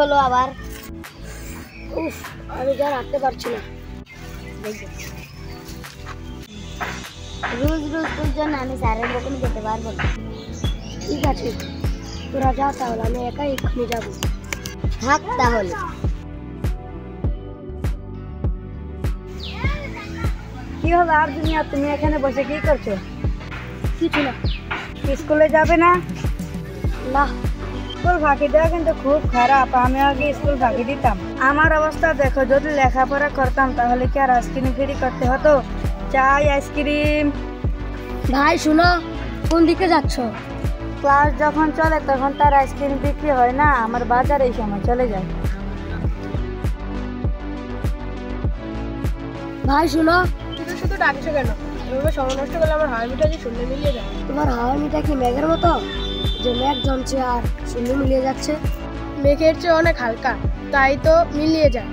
হলো আবার? উফ, আমি যা রাখতে পারছি না। রোজ রোজ তোর জন্য আমি স্যারের বকুন যেতে পারবো না। ঠিক আছে, তোরা যা, তাহলে আমি একাই এক্ষুনি যাবো। থাক তাহলে। কি হলো আর দুনিয়া, তুমি এখানে বসে কি করছো? কিছু না। স্কুলে যাবে না? না। স্কুল ফাঁকি দেওয়া কিন্তু খুব খারাপ। আমি আগে স্কুল ফাঁকি দিতাম। আমার অবস্থা দেখো, যদি লেখাপড়া করতাম তাহলে কি আর আইসক্রিম ফ্রি করতে হতো? চাই আইসক্রিম। ভাই শুনো, কোন দিকে যাচ্ছ? ক্লাস যখন চলে তখন তার আইসক্রিম বিক্রি হয় না, আমার বাজার এই সময় চলে যায়। ভাই শুনো, শুধু শুধু ডাকছো কেন? এভাবে সময় নষ্ট করলে আমার হাওয়াই মিঠাই যে শূন্য মিলিয়ে যায়। তোমার হাওয়া মিঠাই কি মেঘের মতো, যে মেঘ জমছে আর শূন্য মিলিয়ে যাচ্ছে? মেঘের চেয়ে অনেক হালকা, তাই তো মিলিয়ে যায়।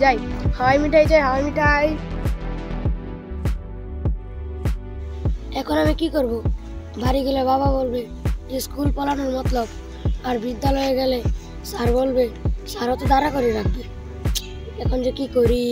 যাই, হাওয়াই মিঠাই চাই, হাওয়াই মিঠাই। এখন আমি কি করব? বাড়ি গেলে বাবা বলবে যে স্কুল পালানোর মতলব, আর বিদ্যালয়ে গেলে স্যার বলবে স্যারও তো দাঁড়া করে রাখবে। এখন যে কি করি?